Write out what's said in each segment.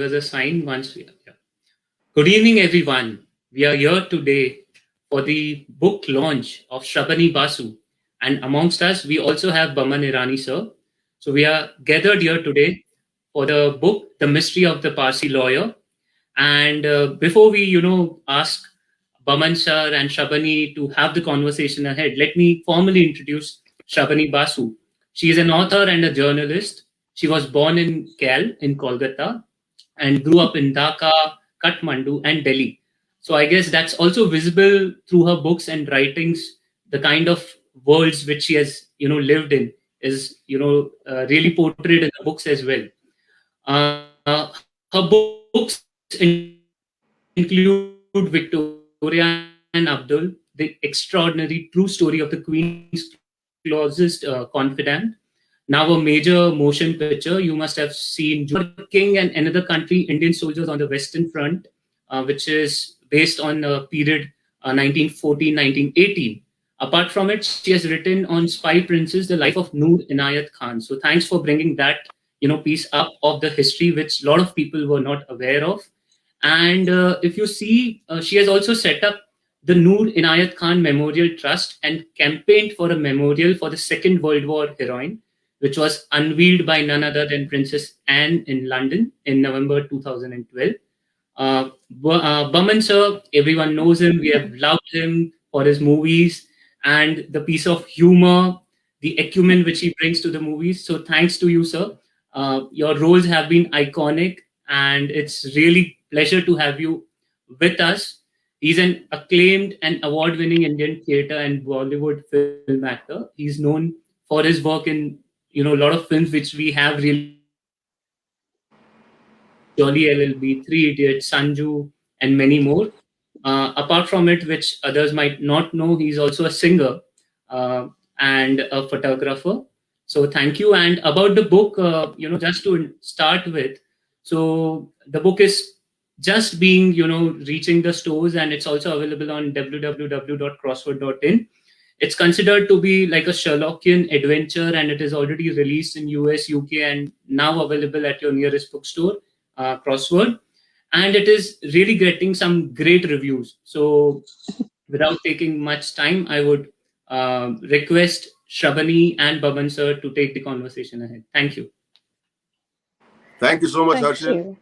us a sign once we are here. Good evening, everyone. We are here today for the book launch of Shrabani Basu. And amongst us, we also have Boman Irani, sir. So we are gathered here today for the book, The Mystery of the Parsee Lawyer. And before we, ask Baman sir and Shrabani to have the conversation ahead, let me formally introduce Shrabani Basu. She is an author and a journalist. She was born in Kel in Kolkata and grew up in Dhaka, Kathmandu, and Delhi. So I guess that's also visible through her books and writings. The kind of worlds which she has, lived in is, really portrayed in the books as well. Her books include Victoria and Abdul, the extraordinary true story of the Queen's closest confidant, now a major motion picture. You must have seen Jodhpur King and Another Country, Indian Soldiers on the Western Front, which is based on a period 1914, 1918. Apart from it, she has written on Spy Princes, the life of Noor Inayat Khan. So thanks for bringing that, piece up of the history which a lot of people were not aware of. And if you see, she has also set up the Noor Inayat Khan Memorial Trust and campaigned for a memorial for the Second World War heroine, which was unveiled by none other than Princess Anne in London in November 2012. Burman sir, everyone knows him. We have loved him for his movies and the piece of humor, the acumen which he brings to the movies. So thanks to you, sir. Your roles have been iconic, and it's really pleasure to have you with us. He's an acclaimed and award-winning Indian theatre and Bollywood film actor. He's known for his work in a lot of films which we have really loved, Jolly LLB, Three Idiots, Sanju, and many more. Apart from it, which others might not know, he's also a singer and a photographer. So thank you. And about the book, just to start with, so the book is just being, reaching the stores, and it's also available on www.crossword.in. It's considered to be like a Sherlockian adventure, and it is already released in US, UK, and now available at your nearest bookstore, Crossword. And it is really getting some great reviews. So without taking much time, I would request Shrabani and Baban sir to take the conversation ahead. Thank you. Thank you so much, Harshit.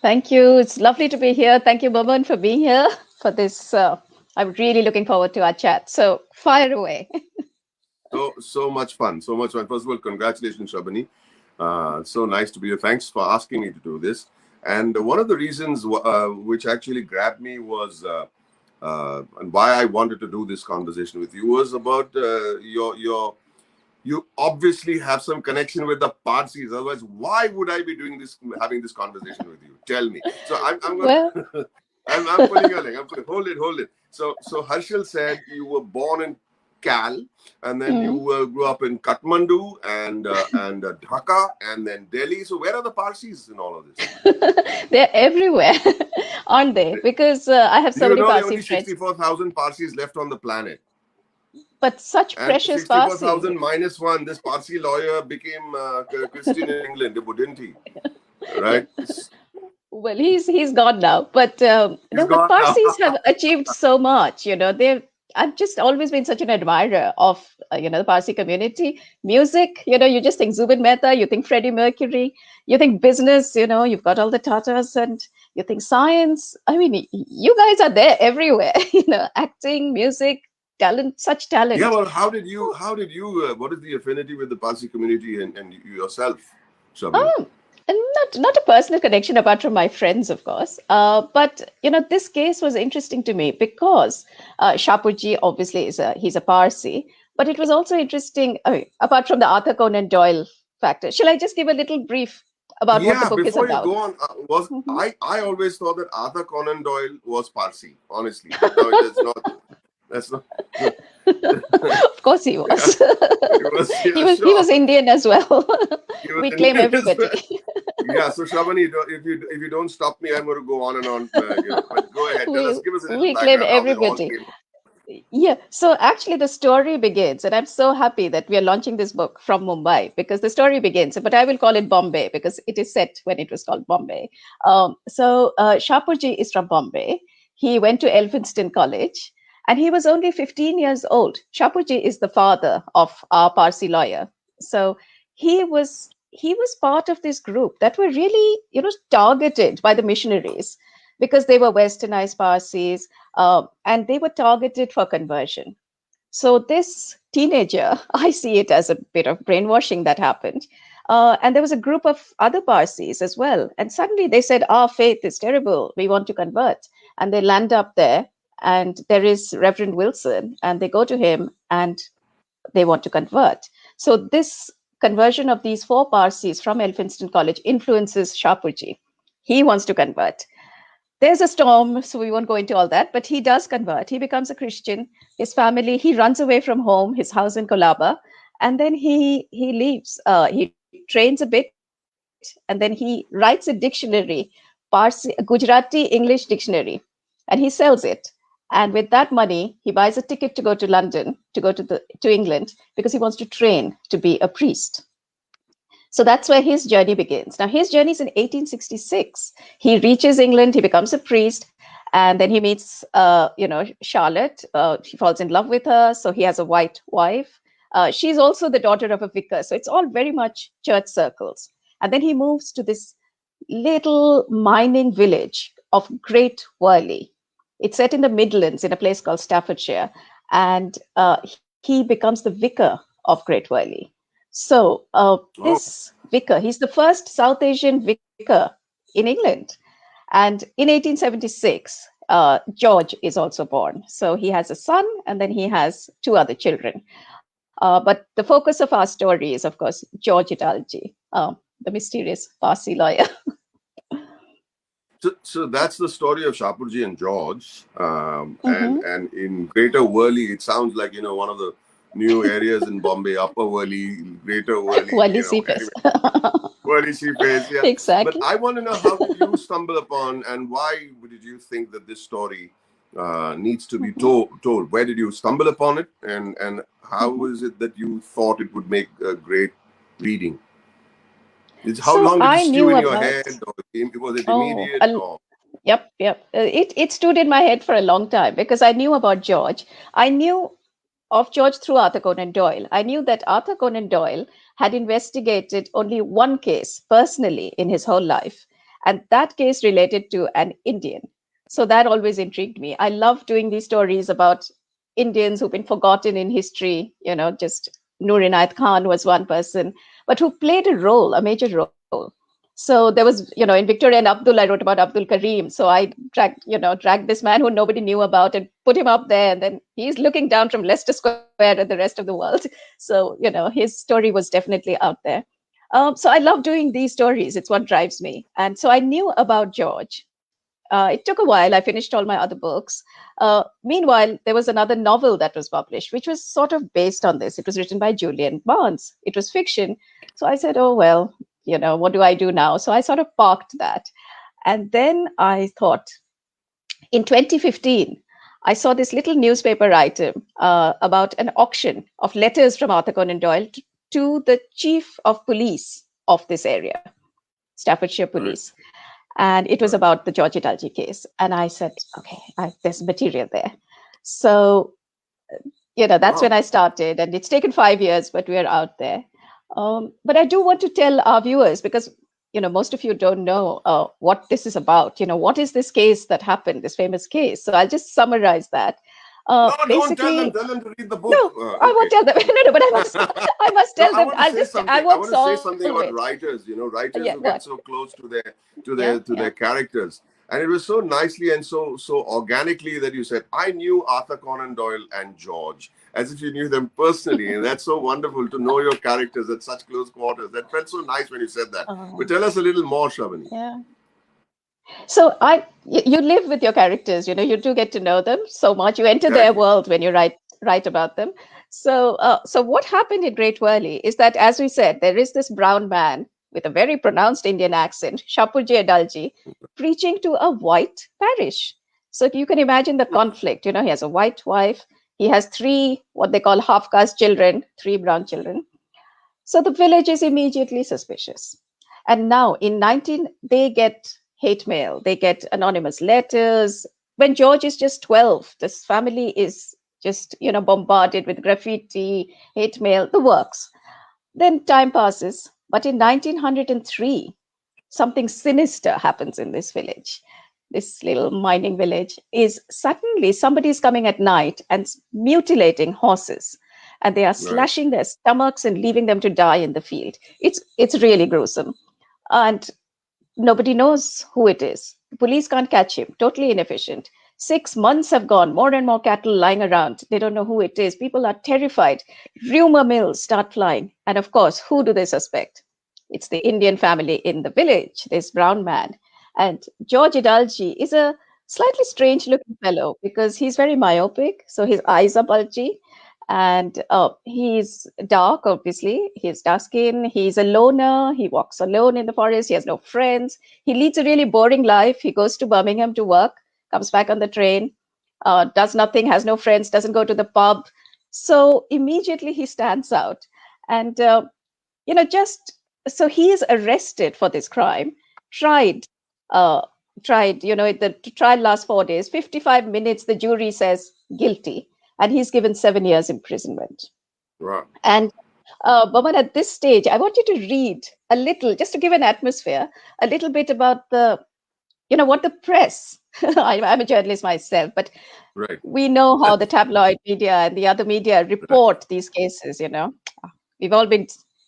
Thank you. It's lovely to be here. Thank you, Boman, for being here for this. I'm really looking forward to our chat. So fire away. So much fun. So much fun. First of all, congratulations, Shrabani. So nice to be here. Thanks for asking me to do this. And one of the reasons which actually grabbed me was and why I wanted to do this conversation with you was about you obviously have some connection with the Parsees. Otherwise, why would I be having this conversation with you? Tell me. So I'm I'm pulling your leg. Hold it. So Harshal said you were born in Cal, and then you grew up in Kathmandu and Dhaka, and then Delhi. So where are the Parsees in all of this? They're everywhere, aren't they? Because I have so many Parsi friends. There are only 64,000 Parsees left on the planet. But such precious Parsi. 64,000 minus one. This Parsee lawyer became Christian in England, didn't he? Right? Well, he's gone now. But but Parsees have achieved so much. I've just always been such an admirer of the Parsi community. Music, you just think Zubin Mehta, you think Freddie Mercury, you think business, you've got all the Tatas, and you think science. I mean, you guys are there everywhere. Acting, music, talent, such talent. Yeah, well, how did you? What is the affinity with the Parsi community and yourself, Shrabani? Not a personal connection apart from my friends, of course. But this case was interesting to me because Shapuji obviously he's a Parsi, but it was also interesting. Apart from the Arthur Conan Doyle factor, shall I just give a little brief about what the book is about? Yeah, before you go on, I always thought that Arthur Conan Doyle was Parsi. Honestly, no, it's not. That's not. Of course he was. He was Indian as well. We claim everybody. Yeah, so Shrabani, if you don't stop me, I'm going to go on and on. But go ahead. Give us a little we claim everybody. Yeah, so actually the story begins, and I'm so happy that we are launching this book from Mumbai because the story begins, but I will call it Bombay because it is set when it was called Bombay. Shapurji is from Bombay. He went to Elphinstone College and he was only 15 years old. Shapurji is the father of our Parsee lawyer. So he was part of this group that were really, targeted by the missionaries because they were westernized Parsees, and they were targeted for conversion. So this teenager, I see it as a bit of brainwashing that happened. And there was a group of other Parsees as well. And suddenly they said, our faith is terrible. We want to convert. And they land up there. And there is Reverend Wilson. And they go to him and they want to convert. So this conversion of these four Parsees from Elphinstone College influences Shapurji. He wants to convert. There's a storm, so we won't go into all that, but he does convert. He becomes a Christian. His family, he runs away from home, his house in Kolaba, and then he leaves. He trains a bit, and then he writes a dictionary, Gujarati English dictionary, and he sells it. And with that money, he buys a ticket to go to London, to England, because he wants to train to be a priest. So that's where his journey begins. Now, his journey is in 1866. He reaches England, he becomes a priest, and then he meets, Charlotte. He falls in love with her, so he has a white wife. She's also the daughter of a vicar, so it's all very much church circles. And then he moves to this little mining village of Great Worley. It's set in the Midlands in a place called Staffordshire, and he becomes the vicar of Great Worley. So this vicar, he's the first South Asian vicar in England. And in 1876, George is also born. So he has a son, and then he has two other children. But the focus of our story is, of course, George Idalji, the mysterious Parsee lawyer. So that's the story of Shapurji and George. And in Greater Worley, it sounds like, one of the new areas in Bombay, Upper Worley, Greater Worley. Worley Seaface. Worley Seaface, yeah. Exactly. But I want to know, how did you stumble upon, and why did you think that this story needs to be told? Where did you stumble upon it? And how was it that you thought it would make a great reading? How long did it stew in your head? Or was it immediate? Yep. It stood in my head for a long time because I knew about George. I knew of George through Arthur Conan Doyle. I knew that Arthur Conan Doyle had investigated only one case personally in his whole life, and that case related to an Indian. So that always intrigued me. I love doing these stories about Indians who've been forgotten in history. Just Noor Inayat Khan was one person, but who played a major role. So there was, in Victoria and Abdul, I wrote about Abdul Karim. So I dragged this man who nobody knew about and put him up there. And then he's looking down from Leicester Square at the rest of the world. So, his story was definitely out there. So I love doing these stories. It's what drives me. And so I knew about George. It took a while. I finished all my other books. Meanwhile, there was another novel that was published, which was sort of based on this. It was written by Julian Barnes. It was fiction. So I said, oh, well, what do I do now? So I sort of parked that. And then I thought, in 2015, I saw this little newspaper item about an auction of letters from Arthur Conan Doyle to the chief of police of this area, Staffordshire Police. Right. And it was about the George Idalji case. And I said, okay, there's material there. So, that's when I started. And it's taken 5 years, but we're out there. But I do want to tell our viewers, because, most of you don't know what this is about. What is this case that happened, this famous case? So I'll just summarize that. No, don't tell them to read the book. No, I won't tell them. No, but I must tell them. I want to say something about writers. Writers who get so close to their characters, and it was so nicely and so organically that you said, "I knew Arthur Conan Doyle and George," as if you knew them personally, and that's so wonderful to know your characters at such close quarters. That felt so nice when you said that. But tell us a little more, Shrabani. Yeah. So you live with your characters, you do get to know them so much. You enter their world when you write about them. So what happened in Great Worley is that, as we said, there is this brown man with a very pronounced Indian accent, Shapurji Idalji, preaching to a white parish. So you can imagine the conflict. He has a white wife, He has three, what they call half-caste children, three brown children. So the village is immediately suspicious. And now they get hate mail, they get anonymous letters. When George is just 12, this family is just, bombarded with graffiti, hate mail, the works. Then time passes, but in 1903, something sinister happens in this village. This little mining village is suddenly somebody's coming at night and mutilating horses, and they are slashing their stomachs and leaving them to die in the field. It's really gruesome, and nobody knows who it is. The police can't catch him. Totally inefficient. 6 months have gone, more and more cattle lying around. They don't know who it is. People are terrified. Rumor mills start flying. And of course, who do they suspect? It's the Indian family in the village, this brown man. And George Idalji is a slightly strange looking fellow because he's very myopic. So his eyes are bulgy. And he's dark, obviously. He's dark skin. He's a loner. He walks alone in the forest. He has no friends. He leads a really boring life. He goes to Birmingham to work, comes back on the train, does nothing, has no friends, doesn't go to the pub. So immediately he stands out. And, so he is arrested for this crime, tried, the trial lasts 4 days, 55 minutes, the jury says guilty, and he's given 7 years imprisonment. Wow. And Boman, at this stage, I want you to read a little, just to give an atmosphere, a little bit about what the press, I'm a journalist myself, but we know how the tabloid media and the other media report these cases, We've all been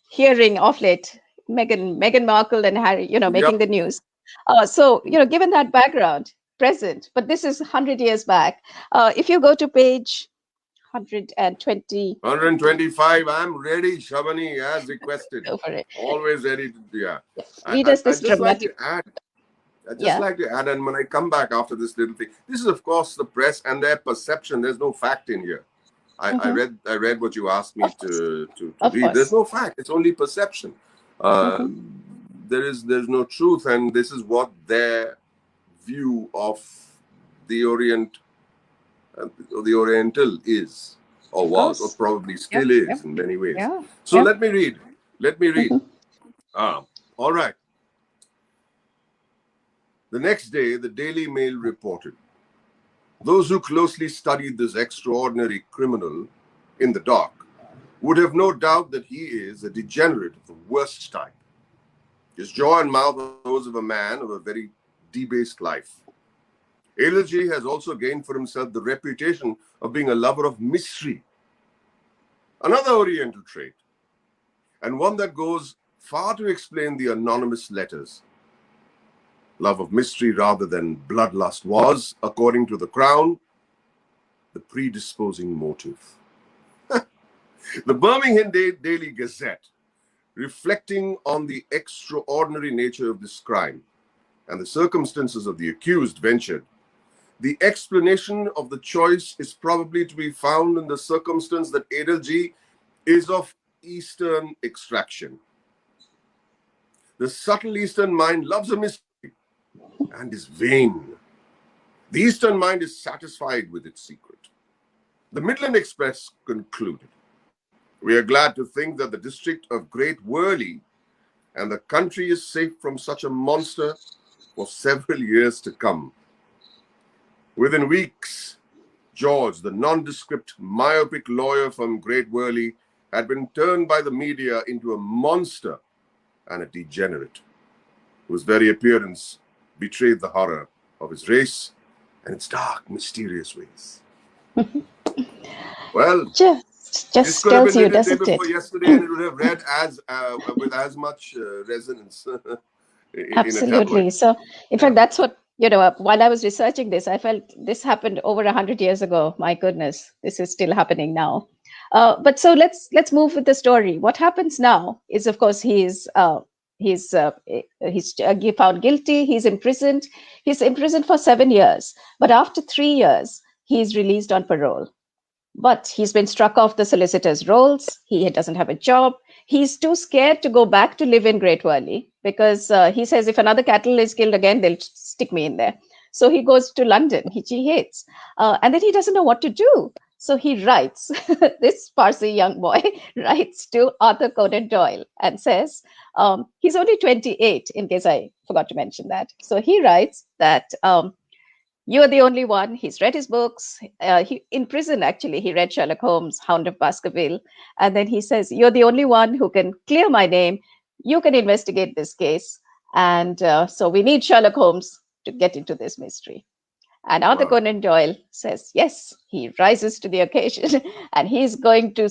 hearing of late, Meghan Markle and Harry, making the news. So, given that background, present, but this is 100 years back. If you go to page 120. 125, I'm ready, Shrabani, as requested. Go for it. Always ready to, yeah. Read us this dramatic. I'd just like to add, and when I come back after this little thing, this is, of course, the press and their perception. There's no fact in here. I read what you asked me to read. There's no fact. It's only perception. There's no truth, and this is what their view of the Orient, the Oriental is, or was, or probably still is in many ways. So let me read. All right. The next day, the Daily Mail reported, those who closely studied this extraordinary criminal in the dock would have no doubt that he is a degenerate of the worst type. His jaw and mouth are those of a man of a very debased life. Idalji has also gained for himself the reputation of being a lover of mystery, another Oriental trait, and one that goes far to explain the anonymous letters. Love of mystery rather than bloodlust was, according to the Crown, the predisposing motive. The Birmingham Daily Gazette, reflecting on the extraordinary nature of this crime and the circumstances of the accused, ventured, the explanation of the choice is probably to be found in the circumstance that Idalji is of Eastern extraction. The subtle Eastern mind loves a mystery and is vain. The Eastern mind is satisfied with its secret. The Midland Express concluded, we are glad to think that the district of Great Worley and the country is safe from such a monster for several years to come. Within weeks, George, the nondescript, myopic lawyer from Great Worley, had been turned by the media into a monster and a degenerate, whose very appearance betrayed the horror of his race and its dark, mysterious ways. Well, just tells you, doesn't it? Yesterday, and it would have read as with as much resonance. Absolutely. So, in fact, that's what while I was researching this, I felt this happened over 100 years ago. My goodness, this is still happening now. But so let's move with the story. What happens now is, of course, he's found guilty. He's imprisoned. He's imprisoned for 7 years. But after 3 years, he's released on parole. But he's been struck off the solicitor's rolls. He doesn't have a job. He's too scared to go back to live in Great Worley because he says if another cattle is killed again, they'll stick me in there. So he goes to London, which he hates. And then he doesn't know what to do. So he writes, this Parsee young boy writes to Arthur Conan Doyle and says, he's only 28, in case I forgot to mention that. So he writes that you're the only one. He's read his books. In prison, actually, he read Sherlock Holmes, Hound of Baskerville. And then he says, you're the only one who can clear my name. You can investigate this case. And so we need Sherlock Holmes to get into this mystery. And Arthur Conan Doyle says, yes, he rises to the occasion and he's going to,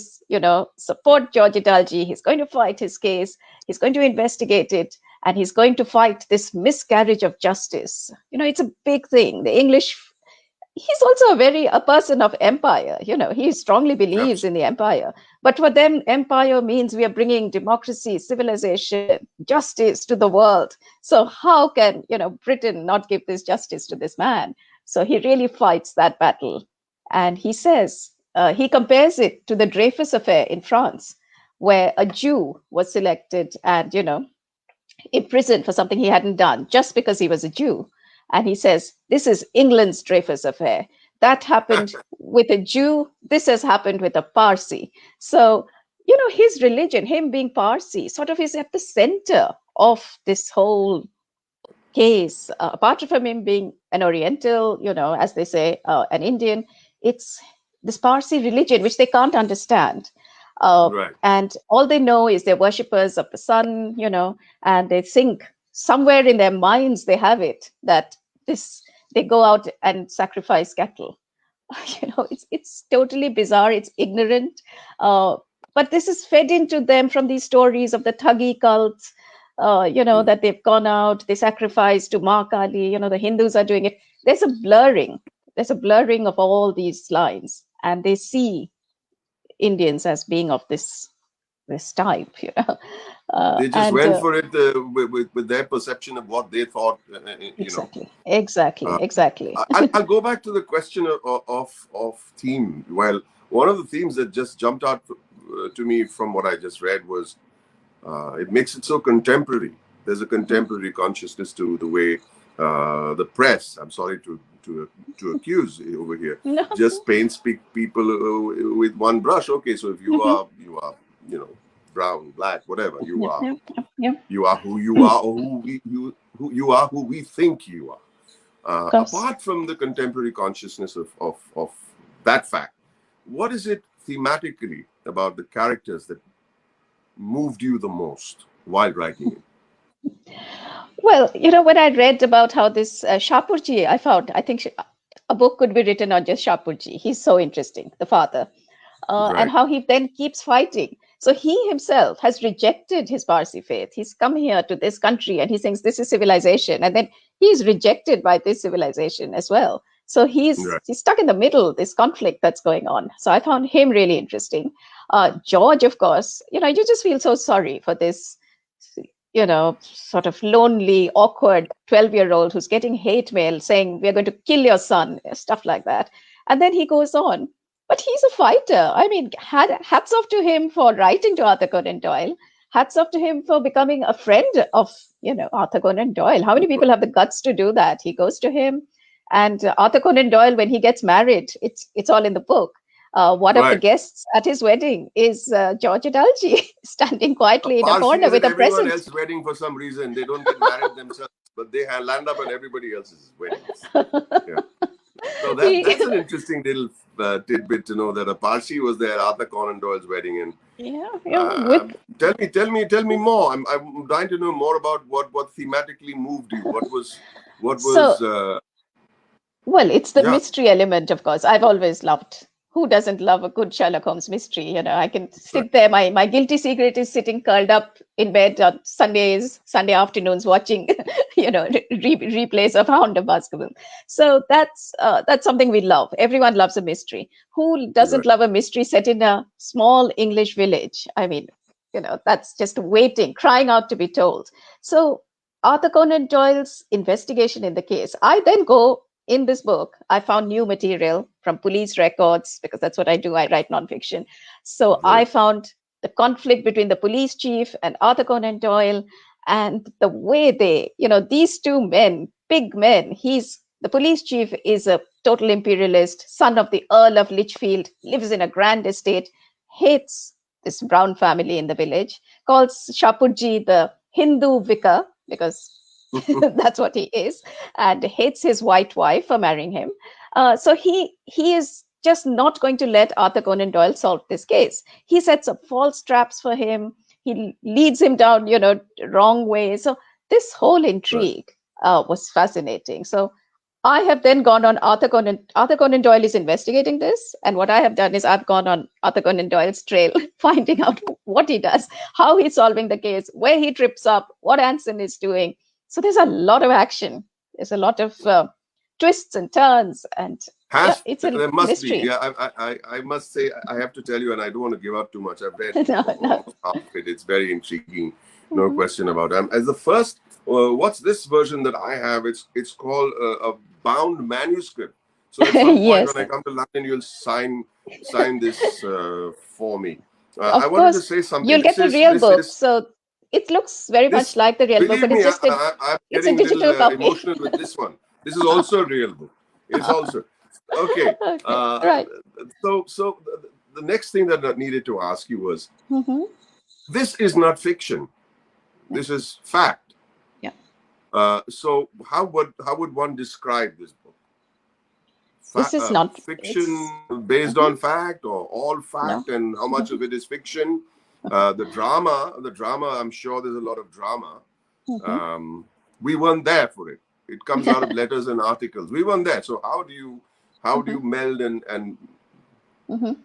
support George Adalji. He's going to fight his case. He's going to investigate it. And he's going to fight this miscarriage of justice. It's a big thing. The English, he's also a person of empire. He strongly believes in the empire. But for them, empire means we are bringing democracy, civilization, justice to the world. So how can, Britain not give this justice to this man? So he really fights that battle. And he says, he compares it to the Dreyfus affair in France, where a Jew was selected and, imprisoned for something he hadn't done just because he was a Jew. And he says, this is England's Dreyfus affair. That happened with a Jew. This has happened with a Parsee. So, his religion, him being Parsee, sort of is at the center of this whole case. Apart from him being an Oriental, as they say, an Indian, it's this Parsee religion, which they can't understand. And all they know is they're worshippers of the sun, and they think somewhere in their minds they have it that they go out and sacrifice cattle. It's totally bizarre. It's ignorant. But this is fed into them from these stories of the Thuggy cults, that they've gone out, they sacrifice to Ma Kali, the Hindus are doing it. There's a blurring of all these lines, and they see Indians as being of this type, they just went for it with their perception of what they thought. Exactly. I'll go back to the question of theme. Well, one of the themes that just jumped out to me from what I just read was it makes it so contemporary. There's a contemporary consciousness to the way the press, I'm sorry to accuse over here, just paints people with one brush. Okay, so if you are brown, black, whatever you are, you are who you are, or who you are, who we think you are. Apart from the contemporary consciousness of that fact, what is it thematically about the characters that moved you the most while writing it? Well, when I read about how this Shapurji, I think a book could be written on just Shapurji. He's so interesting, the father, and how he then keeps fighting. So he himself has rejected his Parsi faith. He's come here to this country and he thinks this is civilization. And then he's rejected by this civilization as well. So he's stuck in the middle, this conflict that's going on. So I found him really interesting. George, of course, you just feel so sorry for this, sort of lonely, awkward 12-year-old who's getting hate mail saying, we're going to kill your son, stuff like that. And then he goes on. But he's a fighter. I mean, hats off to him for writing to Arthur Conan Doyle. Hats off to him for becoming a friend of, Arthur Conan Doyle. How many people have the guts to do that? He goes to him. And Arthur Conan Doyle, when he gets married, it's all in the book. One of the guests at his wedding is George Adalji, standing quietly in a corner with a present. Everyone else's wedding for some reason. They don't get married themselves, but they land up at everybody else's weddings. Yeah. So that's an interesting little tidbit to know that a Parsee was there at Arthur Conan Doyle's wedding. And tell me more. I'm dying to know more about what thematically moved you. What was well, it's the mystery element, of course. I've always loved. Who doesn't love a good Sherlock Holmes mystery? I can sit there. My guilty secret is sitting curled up in bed on Sunday afternoons watching, replays of Hound of Baskerville. So that's something we love. Everyone loves a mystery. Who doesn't love a mystery set in a small English village? I mean, that's just waiting, crying out to be told. So Arthur Conan Doyle's investigation in the case, I then go. In this book, I found new material from police records, because that's what I do. I write nonfiction. So I found the conflict between the police chief and Arthur Conan Doyle, and the way they, these two men, big men, the The police chief is a total imperialist, son of the Earl of Lichfield, lives in a grand estate, hates this brown family in the village, calls Shapurji the Hindu vicar, because that's what he is, and hates his white wife for marrying him. So he is just not going to let Arthur Conan Doyle solve this case. He sets up false traps for him. He leads him down, wrong way. So this whole intrigue was fascinating. So I have then gone on Arthur Conan Doyle is investigating this, and what I have done is I've gone on Arthur Conan Doyle's trail, finding out what he does, how he's solving the case, where he trips up, what Anson is doing. So there's a lot of action. There's a lot of twists and turns, and it's a there must mystery. be. Yeah, I must say, I have to tell you, and I don't want to give out too much. I've read almost half of it. It's very intriguing, no question about it. As the first, what's this version that I have? It's called a bound manuscript. So at some point Yes. when I come to London, you'll sign this for me. Of I wanted course, to say something. you'll get the real book. So it looks very much like the real book, but it's just I'm it's a getting digital a little copy. emotional with this one. This is also a real book. It's also okay. Right. So the next thing that I needed to ask you was, this is not fiction. This is fact. Yeah. So how would one describe this book? This is not fiction based on fact, or all fact, and how much of it is fiction? The drama. I'm sure there's a lot of drama. We weren't there for it. It comes out of letters and articles. We weren't there. So how do you meld and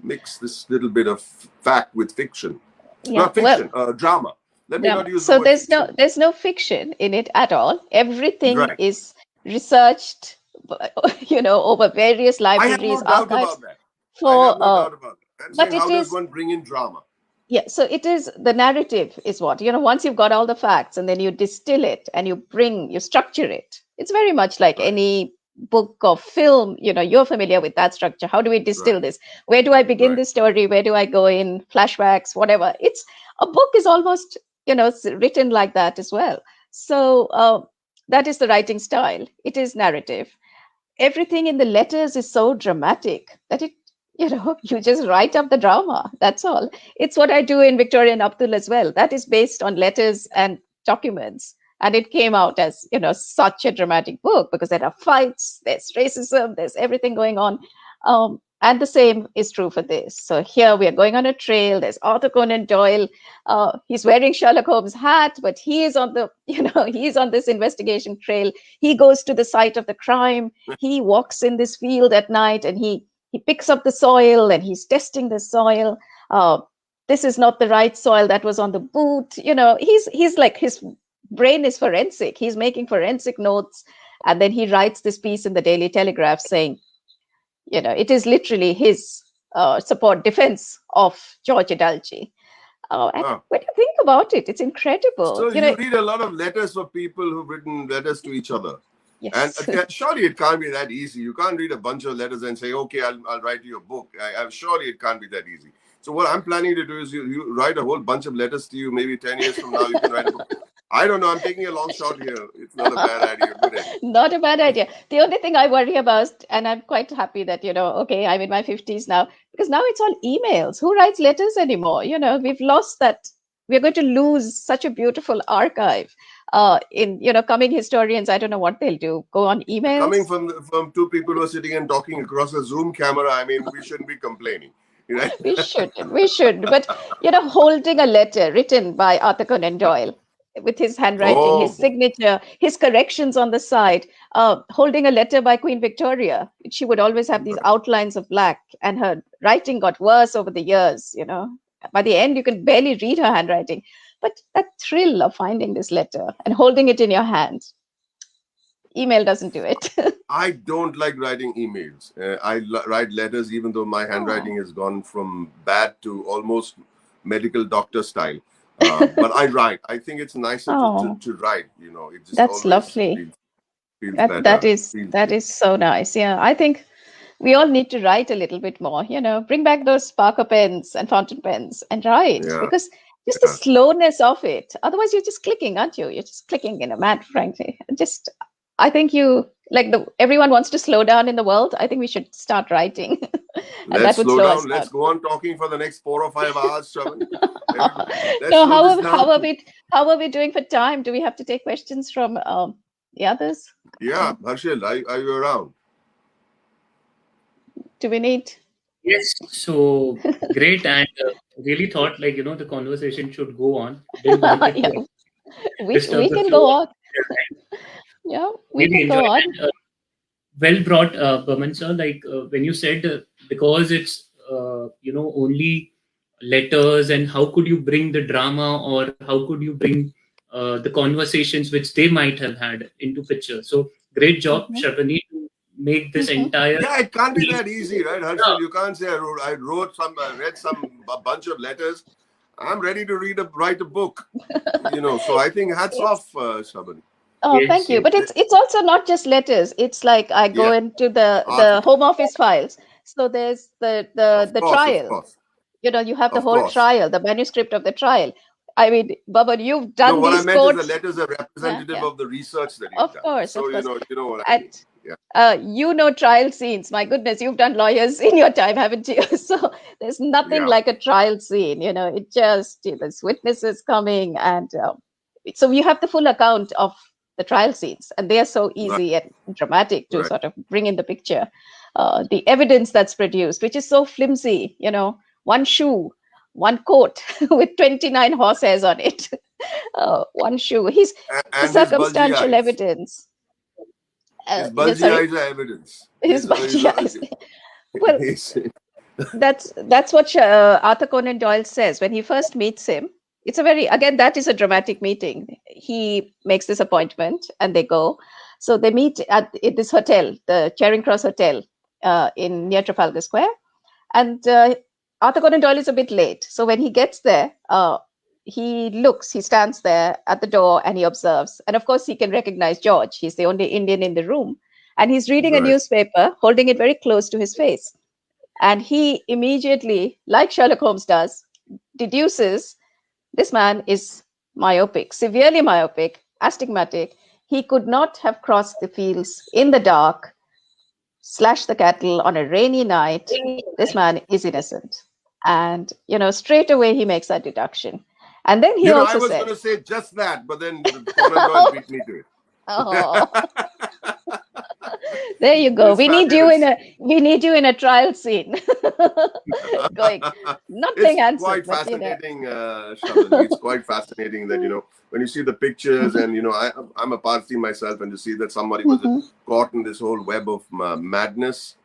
mix this little bit of fact with fiction? Not fiction, drama. Let me not use the word fiction. there's no fiction in it at all. Everything is researched, over various libraries, I have no archives. doubt about that. I have no doubt about that. And But how does one bring in drama? Yeah, so it is, the narrative is what, once you've got all the facts and then you distill it and you structure it. It's very much like any book or film, you're familiar with that structure. How do we distill this? Where do I begin the story? Where do I go in? Flashbacks, whatever. A book is almost, written like that as well. So that is the writing style. It is narrative. Everything in the letters is so dramatic that you just write up the drama. That's all. It's what I do in Victoria and Abdul as well. That is based on letters and documents. And it came out as, such a dramatic book because there are fights, there's racism, there's everything going on. And the same is true for this. So here we are going on a trail. There's Arthur Conan Doyle. He's wearing Sherlock Holmes' hat, but he is on he's on this investigation trail. He goes to the site of the crime. He walks in this field at night and he picks up the soil and he's testing the soil. This is not the right soil that was on the boot. He's like, his brain is forensic. He's making forensic notes. And then he writes this piece in the Daily Telegraph saying, it is literally his defense of George Adalji. And when you think about it, it's incredible. So you read a lot of letters for people who've written letters to each other. Yes. And surely it can't be that easy. You can't read a bunch of letters and say, okay, I'll write you a book. Surely it can't be that easy. So what I'm planning to do is you write a whole bunch of letters to you. Maybe 10 years from now, you can write a book. I don't know. I'm taking a long shot here. It's not a bad idea. Not a bad idea. The only thing I worry about, and I'm quite happy that, okay, I'm in my 50s now, because now it's all emails. Who writes letters anymore? We've lost that. We're going to lose such a beautiful archive. Coming historians, I don't know what they'll do. Go on emails. Coming from two people who are sitting and talking across a Zoom camera, I mean, we shouldn't be complaining. We should. But, holding a letter written by Arthur Conan Doyle with his handwriting, his signature, his corrections on the side, holding a letter by Queen Victoria. She would always have these outlines of black, and her writing got worse over the years, By the end, you can barely read her handwriting. But that thrill of finding this letter and holding it in your hand, email doesn't do it. I don't like writing emails. I write letters, even though my handwriting has gone from bad to almost medical doctor style. But I write. I think it's nicer to write. It just that's lovely. Feels that is so nice. Yeah, I think we all need to write a little bit more. Bring back those Parker pens and fountain pens and write, because just the slowness of it. Otherwise, you're just clicking, aren't you? You're just clicking in a mad, frankly. I think like everyone wants to slow down in the world. I think we should start writing, and Let's that would slow slow down. us Let's down. go on talking for the next 4 or 5 hours, Shravan. Let's No, slow this down. how are we doing for time? Do we have to take questions from the others? Yeah, Harshil, are you around? Do we need? Yes, so great, and really thought like the conversation should go on. Didn't want it Yeah, to disturb we the can flow go of on. the Yeah, we really can go enjoyed on. and well brought, Baman sir. Like when you said because it's only letters, and how could you bring the drama, or how could you bring the conversations which they might have had into picture? So great job, Mhm. Shrabani, to make this Mhm. entire. Yeah, it can't be that easy, right, Yeah. Harshil? You can't say I read a bunch of letters. I'm ready to write a book. So I think hats off, Shrabani. Oh, thank Yes, you. yes. But it's also not just letters. It's like I go Yeah, into the article. Home Office files. So there's the Of trial. course, You have the of whole course. trial, the manuscript of the trial. I mean, Baba, you've No, done what I these meant is the courts. letters are Yeah, representative yeah. of the research that you've Of done. course, So of course. you know what I And mean. Yeah, trial scenes. My goodness, you've done lawyers in your time, haven't you? So there's nothing yeah, like a trial scene. It just there's witnesses coming, and so you have the full account of the trial scenes, and they are so right, easy and dramatic to right. sort of bring in the picture. The evidence that's produced, which is so flimsy. One shoe, one coat with 29 horse hairs on it. One shoe. The And his bulgy circumstantial eyes. evidence. His bulgy Sorry, eyes are evidence. his body eyes. Well, He's, that's what Arthur Conan Doyle says when he first meets him. It's that is a dramatic meeting. He makes this appointment and they go. So they meet at this hotel, the Charing Cross Hotel, in near Trafalgar Square. And Arthur Conan Doyle is a bit late. So when he gets there, he stands there at the door and he observes. And of course, he can recognize George. He's the only Indian in the room. And he's reading a right. newspaper, holding it very close to his face. And he immediately, like Sherlock Holmes does, deduces this man is myopic, severely myopic, astigmatic. He could not have crossed the fields in the dark, slashed the cattle on a rainy night. This man is innocent. And, straight away he makes that deduction. And then he I also was going says, to say just that, but then Conan Doyle beat me to it. oh, there you go. It's We need you fabulous. in a trial scene. Going, not playing It's handsome, quite but fascinating, Shabani. It's quite fascinating that, when you see the pictures and, I'm a Parsee myself, and to see that somebody was caught in this whole web of madness,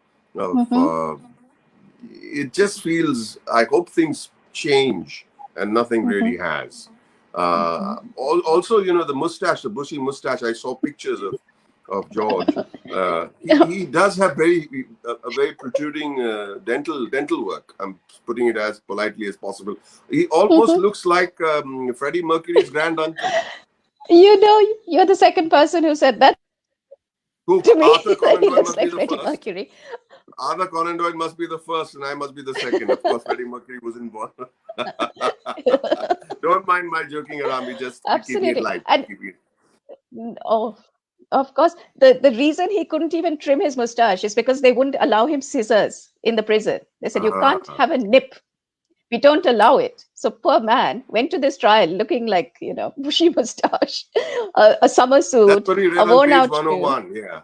it just feels, I hope things change, and nothing really has. Also, the mustache, the bushy mustache, I saw pictures of George. He does have a very protruding dental work. I'm putting it as politely as possible. He almost looks like Freddie Mercury's granduncle. You're the second person who said that to me. Arthur That Conan he Doyle looks must be like the Freddie first. Mercury. Arthur Conan Doyle must be the first, and I must be the second. Of course, Freddie Mercury was involved. Don't mind my joking around. We just keeping it Absolutely. light. And oh, of course, the reason he couldn't even trim his mustache is because they wouldn't allow him scissors in the prison. They said, you can't have a nip. We don't allow it. So poor man went to this trial looking like, bushy mustache, a summer suit, That's what he read a on worn page out shoe. 101. Yeah.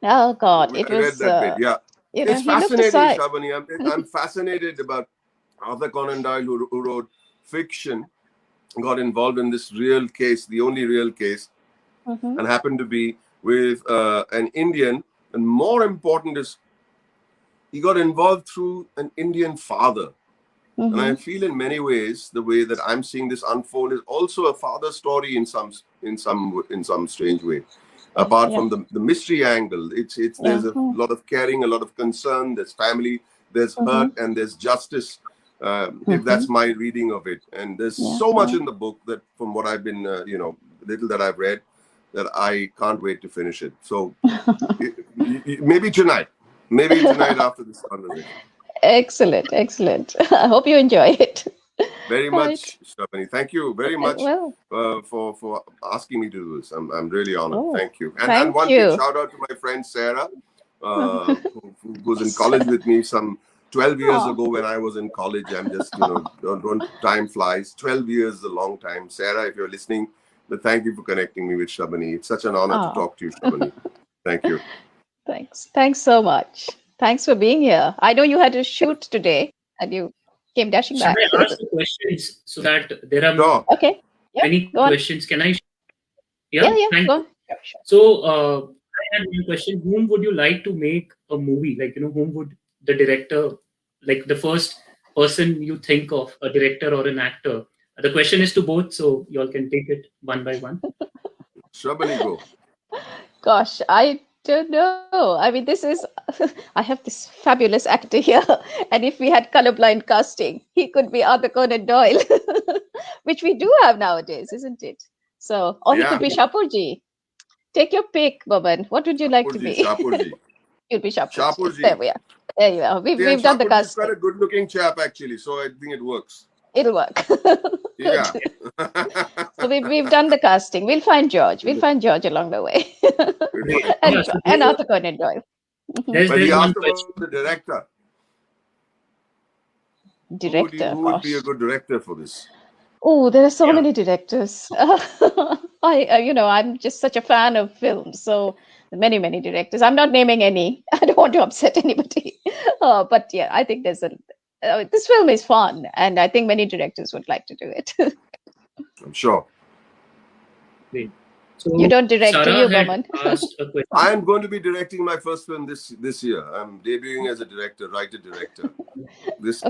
Oh God, I it read was, that bit. Yeah. It's he looked fascinating, aside. Shabani. I'm fascinated about Arthur Conan Doyle, who wrote fiction, got involved in this real case, the only real case, and happened to be with an Indian. And more important is, he got involved through an Indian father. And I feel in many ways, the way that I'm seeing this unfold is also a father story in some strange way. Apart from the mystery angle, there's a lot of caring, a lot of concern. There's family, there's hurt, and there's justice. If that's my reading of it, and there's so much in the book that, from what I've been, little that I've read, that I can't wait to finish it. So maybe tonight after this conversation. Excellent. I hope you enjoy it. Very Right. much, Shrabani. Thank you very much Well, for asking me to do this. I'm really honored. oh, Thank you. And thank one thing, you. shout out to my friend Sarah, who was in college with me some 12 years Oh, ago when I was in college. I'm just, don't time flies. 12 years is a long time. Sarah, if you're listening, but thank you for connecting me with Shrabani. It's such an honor to oh, talk to you, Shrabani. Thank you. thanks. Thanks so much. Thanks for being here. I know you had to shoot today and you came dashing Should back. I ask the questions so that there are Sure. Okay. Yeah, many go on. questions? Can I? Yeah, Yeah, yeah, thank go you. on. Sure. So, I had one question. Whom would you like to make a movie? Like, whom would the director, like the first person you think of, a director or an actor? The question is to both, so you all can take it one by one. Shrabani, go. Gosh, I don't know. I mean, this is, I have this fabulous actor here. And if we had colorblind casting, he could be Arthur Conan Doyle, which we do have nowadays, isn't it? So, or he could Yeah. be Shapurji. Take your pick, Boman. What would you like to be? Shapurji. You'll be Shapurji. There Shapurji. we are. There you are. See, and We've done the Shapurji is quite casting. a good-looking chap, actually. So I think it works. It'll work. Yeah. So we've done the casting. We'll find George. We'll find George along the way. Great. and Yeah, so and Arthur Conan Doyle. there's But he one asked question. about the director. Director, Who would be gosh. a good director for this? Oh, there are so Yeah. many directors. I'm just such a fan of films. So many, many directors. I'm not naming any. I don't want to upset anybody. But yeah, I think this film is fun, and I think many directors would like to do it. I'm sure. Great. So You don't direct, do Sarah you, had Boman? asked a question. I am going to be directing my first film this year. I'm debuting as a writer-director.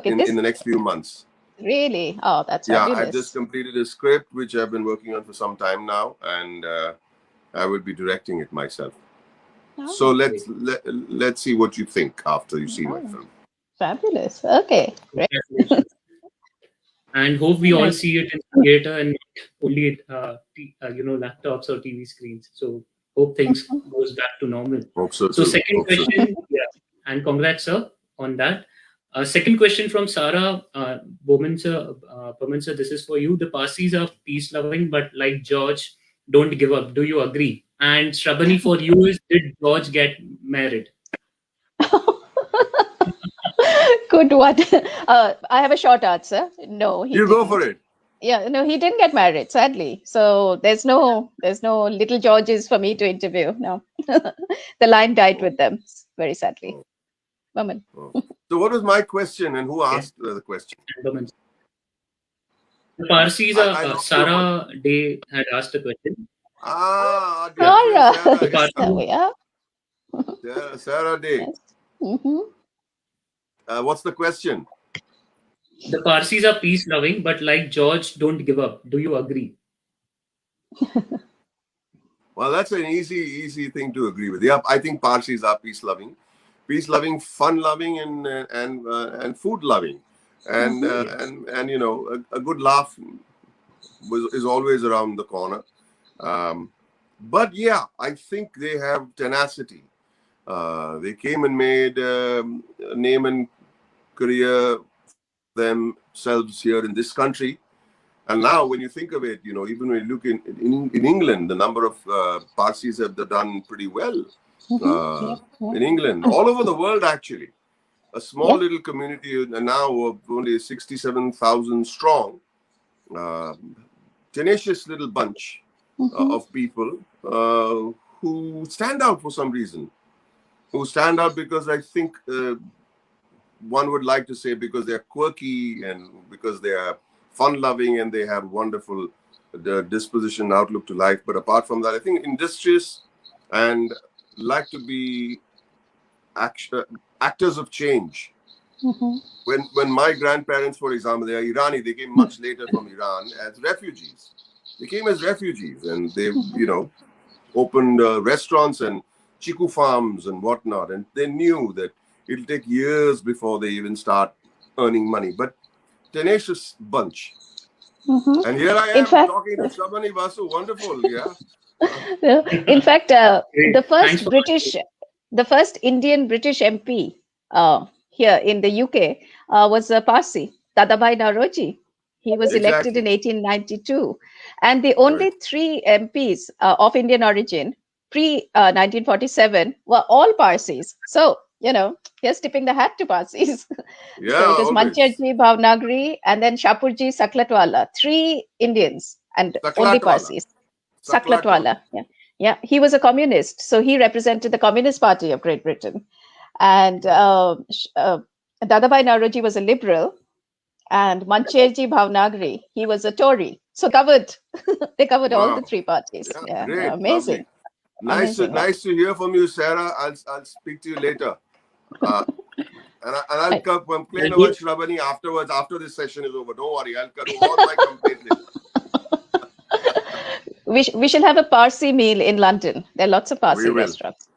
In the next few months. Really? Oh, that's Yeah, fabulous. I've just completed a script which I've been working on for some time now, and I will be directing it myself. Oh, So let's see what you think after you see my film. fabulous. Okay, great. Congratulations. And hope we all see it in theater and not only laptops or TV screens. So hope things goes back to normal. Hope so So too. second Hope so too. question, yeah, and congrats sir on that. Second question from Sarah Boman sir, this is for you. The Parsees are peace loving, but like George, don't give up. Do you agree? And Shrabani, for you is, did George get married? Good one. I have a short answer. No, he You didn't. go for it. Yeah, no, he didn't get married, sadly. So there's no little Georges for me to interview. No, the line died with them, very sadly. Woman. So what was my question, and who asked the question? The Parsees, Sarah Day had asked a question. Ah, Sarah. Sarah. There we are. Sarah Day. Yes. Mm-hmm. What's the question? The Parsees are peace loving, but like George, don't give up. Do you agree? Well, that's an easy thing to agree with. Yeah, I think Parsees are peace loving, fun loving, and food loving, and a good laugh is always around the corner. But yeah, I think they have tenacity. They came and made a name and career themselves here in this country. And now when you think of it, even when you look in England, the number of Parsees have done pretty well in England, all over the world, actually. A small little community now of only 67,000 strong, tenacious little bunch of people who stand out for some reason. Who stand out because I think one would like to say because they're quirky and because they are fun-loving and they have wonderful disposition, outlook to life. But apart from that, I think industrious and like to be actors of change. When my grandparents, for example, they are Irani, they came much later from Iran as refugees. They came as refugees and they, opened restaurants and chiku farms and whatnot. And they knew that it'll take years before they even start earning money. But tenacious bunch. And here I am talking to Shrabani Basu. Wonderful, yeah. In fact, the first Indian British MP here in the UK was Parsee, Dadabhai Naoroji. He was elected in 1892. And the only three MPs of Indian origin pre-1947 were all Parsees. So, here's tipping the hat to Parsees. So it was Mancherji, Bhavnagri, and then Shapurji, Saklatwala. Three Indians and only Parsees. Saklatwala. Yeah. He was a communist. So he represented the Communist Party of Great Britain. And Dadabhai Naoroji was a liberal. And Mancherji Bhavnagri, he was a Tory. So they covered all the three parties. Yeah, great, amazing. Nice to hear from you, Sarah. I'll speak to you later. And I'll complain about Shrabani afterwards, after this session is over. Don't worry, I'll cut all my complaints later. We shall have a Parsee meal in London. There are lots of Parsee restaurants.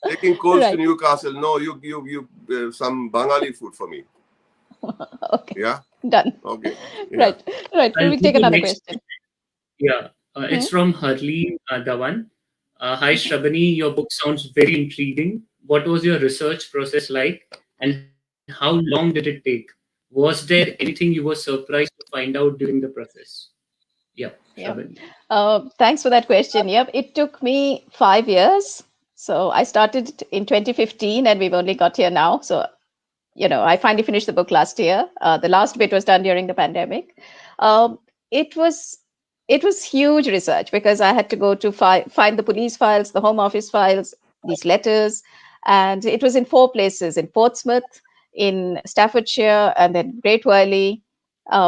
Taking coals to Newcastle. No, you some Bengali food for me. Okay. Yeah. Done. Okay. Yeah. Right. Will we take another question? Yeah. It's from Harleen Dhawan. Hi, Shrabani. Your book sounds very intriguing. What was your research process like, and how long did it take? Was there anything you were surprised to find out during the process? Yeah. Shrabani. Thanks for that question. Yep. It took me 5 years. So I started in 2015, and we've only got here now. So I finally finished the book last year. The last bit was done during the pandemic. It was huge research because I had to go to find the police files, the Home Office files, these letters, and it was in 4 places: in Portsmouth, in Staffordshire, and then Great Wyrley,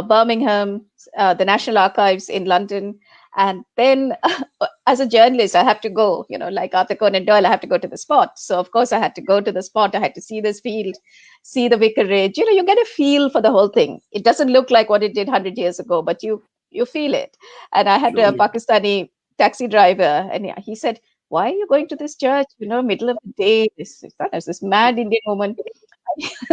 Birmingham, the National Archives in London. And then as a journalist, I have to go, like Arthur Conan Doyle, I have to go to the spot. So, of course, I had to go to the spot. I had to see this field, see the vicarage. You get a feel for the whole thing. It doesn't look like what it did 100 years ago, but you feel it. And I had a Pakistani taxi driver, and he said, "Why are you going to this church, middle of the day? This mad Indian woman."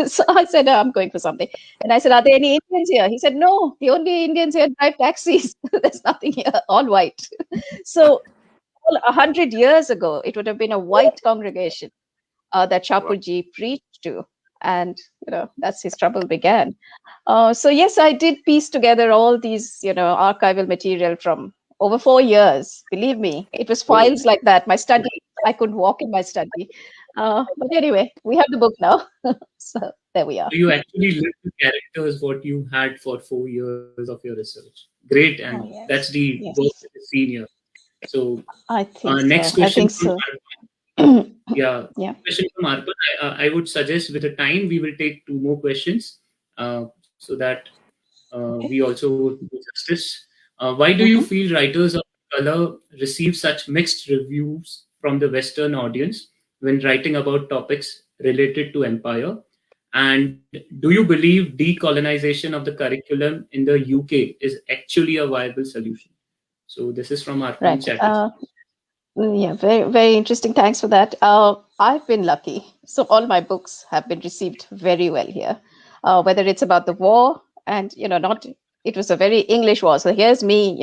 So I said, I'm going for something. And I said, are there any Indians here? He said, no, the only Indians here drive taxis. There's nothing here, all white. So 100 years ago, it would have been a white congregation that Shapurji preached to. And, that's his trouble began. So yes, I did piece together all these, archival material from over 4 years. Believe me, it was files like that. My study, I couldn't walk in my study. But anyway, we have the book now. So there we are. So you actually lived the characters what you had for 4 years of your research. Great, and that's the work that is seen here. So I think next so. question from Arpan. Question from Arpan. I would suggest with the time we will take 2 more questions so that we also do justice. Why do you feel writers of color receive such mixed reviews from the Western audience when writing about topics related to empire? And do you believe decolonization of the curriculum in the UK is actually a viable solution? So this is from our chat. Very, very interesting. Thanks for that. I've been lucky. So all my books have been received very well here, whether it's about the war and, it was a very English war. So here's me,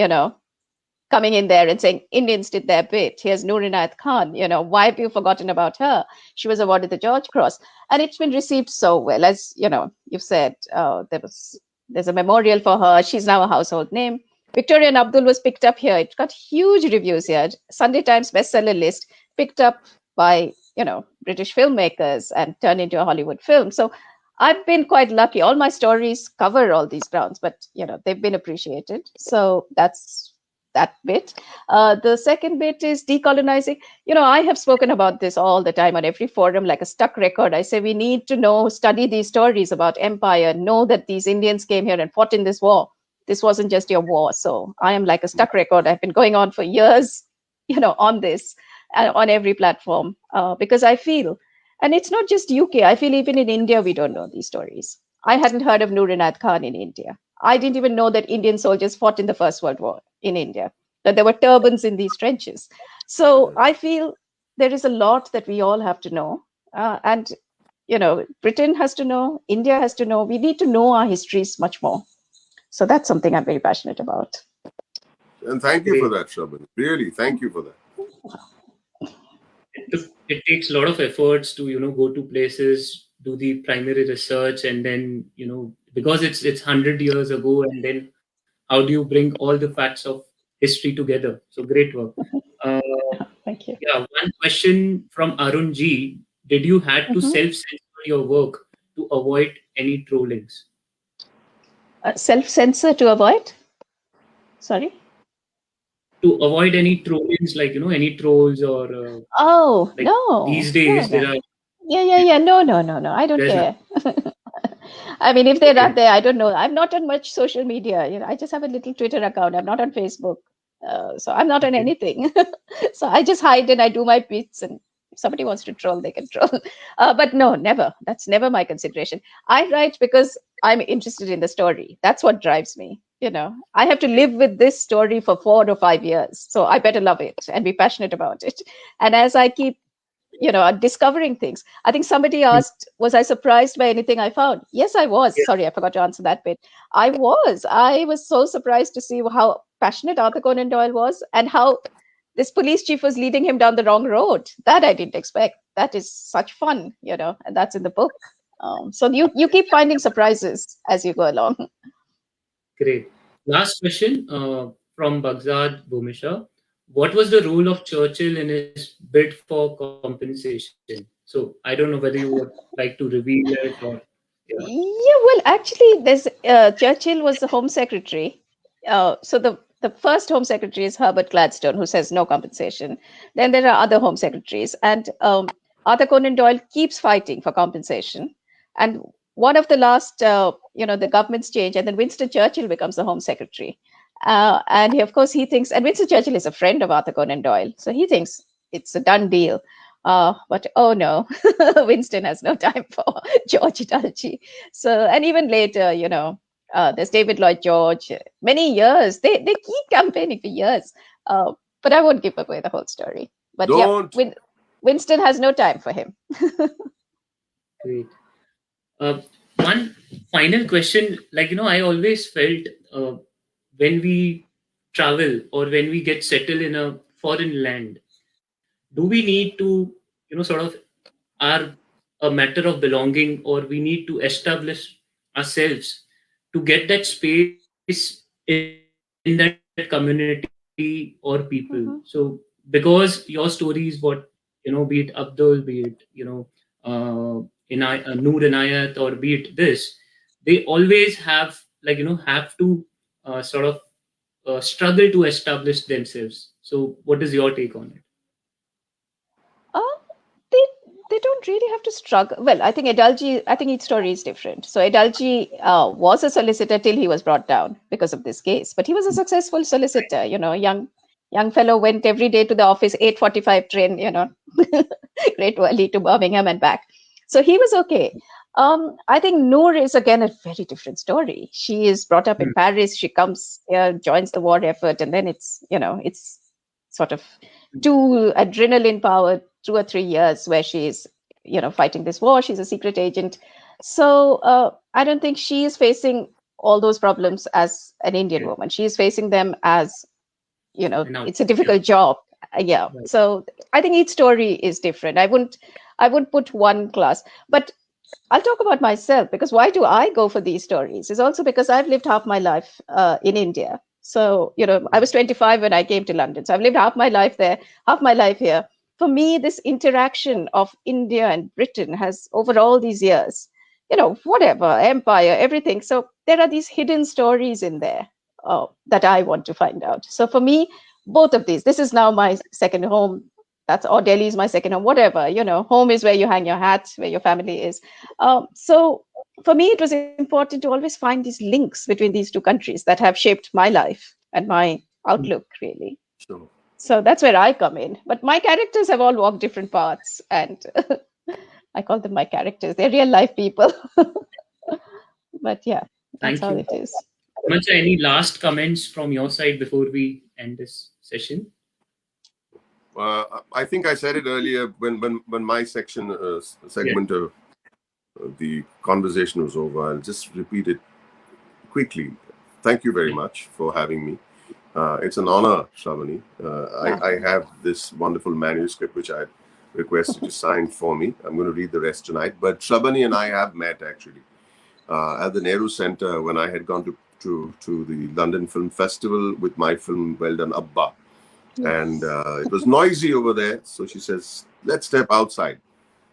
coming in there and saying Indians did their bit. Here's Noor Inayat Khan. Why have you forgotten about her? She was awarded the George Cross, and it's been received so well. As you've said, there's a memorial for her. She's now a household name. Victoria and Abdul was picked up here. It got huge reviews here. Sunday Times bestseller list, picked up by British filmmakers and turned into a Hollywood film. So I've been quite lucky. All my stories cover all these grounds, but they've been appreciated. So that's that bit. The second bit is decolonizing. I have spoken about this all the time on every forum, like a stuck record. I say we need to study these stories about empire, know that these Indians came here and fought in this war. This wasn't just your war. So I am like a stuck record. I've been going on for years, on this, on every platform, because I feel, and it's not just UK, I feel even in India, we don't know these stories. I hadn't heard of Noor Inayat Khan in India. I didn't even know that Indian soldiers fought in the First World War in India, that there were turbans in these trenches. So I feel there is a lot that we all have to know. And, Britain has to know, India has to know. We need to know our histories much more. So that's something I'm very passionate about. And thank you for that, Shrabani. Really, thank you for that. It takes a lot of efforts to, go to places, do the primary research, and then because it's 100 years ago, and then how do you bring all the facts of history together? So great work. Uh, Thank you. yeah, one question from Arun G. Did you had to self-censor your work to avoid any trollings? Self-censor to avoid? Sorry? To avoid any trollings, like any trolls, or Oh, like no. these No, days no. there are. Yeah. No. I don't There's care. I mean, if they're not okay. there, I don't know. I'm not on much social media. I just have a little Twitter account. I'm not on Facebook. So I'm not on Okay. anything. So I just hide and I do my bits. And if somebody wants to troll, they can troll. But no, never. That's never my consideration. I write because I'm interested in the story. That's what drives me. I have to live with this story for 4 or 5 years. So I better love it and be passionate about it. And as I keep discovering things. I think somebody Hmm. asked, was I surprised by anything I found? Yes, I was. Yeah. Sorry, I forgot to answer that bit. I was. I was so surprised to see how passionate Arthur Conan Doyle was and how this police chief was leading him down the wrong road. That I didn't expect. That is such fun, and that's in the book. So you keep finding surprises as you go along. Great. Last question from Baghdad Bhumisha. What was the role of Churchill in his bid for compensation? So I don't know whether you would like to reveal it, or yeah. Yeah, well, actually, there's Churchill was the Home Secretary. So the first Home Secretary is Herbert Gladstone, who says no compensation. Then there are other Home Secretaries, and Arthur Conan Doyle keeps fighting for compensation. And one of the last, the governments change, and then Winston Churchill becomes the Home Secretary. And of course, he thinks, and Winston Churchill is a friend of Arthur Conan Doyle, so he thinks it's a done deal. But oh no, Winston has no time for George Dulci. So, and even later, there's David Lloyd George. Many years, they keep campaigning for years. But I won't give away the whole story. But yeah, Don't. Winston has no time for him. Great. Uh, One final question, I always felt when we travel or when we get settled in a foreign land, do we need to, sort of are a matter of belonging, or we need to establish ourselves to get that space in that community or people? So because your stories, what be it Abdul, be it Noor Inayat, or be it this, they always have to sort of struggle to establish themselves. So what is your take on it? Uh, they they don't really have to struggle. Well, I think Adalji, I think each story is different. So Adalji was a solicitor till he was brought down because of this case, but he was a successful solicitor. Young fellow went every day to the office, 8:45 train. Great early to Birmingham and back. So he was okay. I think Noor is again a very different story. She is brought up in Paris. She comes here, joins the war effort, and then it's sort of two adrenaline powered 2 or 3 years where she's fighting this war. She's a secret agent. So I don't think she is facing all those problems as an Indian Okay. woman. She is facing them as And now, it's a yeah, difficult job. Yeah. right. So I think each story is different. I wouldn't put one class, but I'll talk about myself, because why do I go for these stories is also because I've lived half my life in India. So, I was 25 when I came to London. So I've lived half my life there, half my life here. For me, this interaction of India and Britain has, over all these years, whatever, empire, everything. So there are these hidden stories in there that I want to find out. So for me, both of these, this is now my second home. Or Delhi is my second home, whatever. Home is where you hang your hat, where your family is. So for me, it was important to always find these links between these two countries that have shaped my life and my outlook, really. Sure. So that's where I come in. But my characters have all walked different paths, and I call them my characters. They're real life people. But yeah, that's Thank how you. it is. Mancha, any last comments from your side before we end this session? I think I said it earlier when my segment of the conversation was over. I'll just repeat it quickly. Thank you very much for having me. It's an honor, Shrabani. I have this wonderful manuscript which I request you to sign for me. I'm going to read the rest tonight. But Shrabani and I have met actually at the Nehru Center when I had gone to the London Film Festival with my film Well Done Abba. Yes. And it was noisy over there. So she says, let's step outside.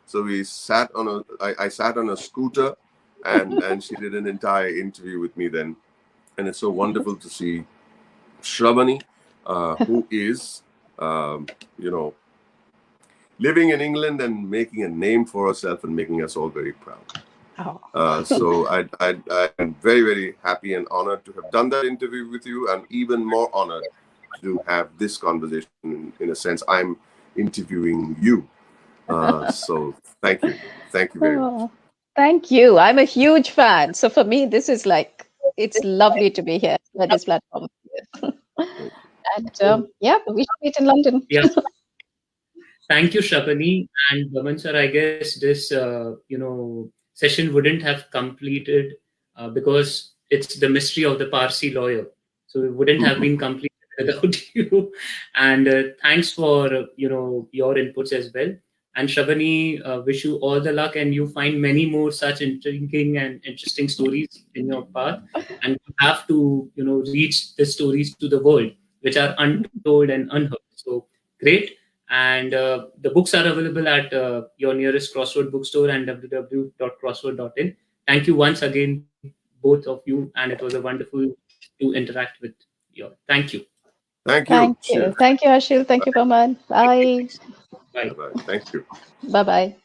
So we sat on I sat on a scooter and she did an entire interview with me then. And it's so wonderful to see Shrabani, who is, living in England and making a name for herself and making us all very proud. So I'm very, very happy and honored to have done that interview with you, and even more honored to have this conversation. In a sense, I'm interviewing you. So thank you. Thank you very much. Thank you. I'm a huge fan. So for me, this is it's lovely to be here at this platform. And we should meet in London. Yeah. Thank you, Shrabani. And Boman sir, I guess this, session wouldn't have completed because it's the mystery of the Parsee lawyer. So it wouldn't have been completed without you. And thanks for, your inputs as well. And Shrabani, wish you all the luck, and you find many more such intriguing and interesting stories in your path. And you have to, reach the stories to the world, which are untold and unheard. So great. And the books are available at your nearest Crossroad bookstore and www.crossroad.in. Thank you once again, both of you. And it was a wonderful to interact with you. Thank you. Thank you. Thank you. Thank you, Harshil. Thank you, Boman. Bye. Bye. Thank you. Bye-bye.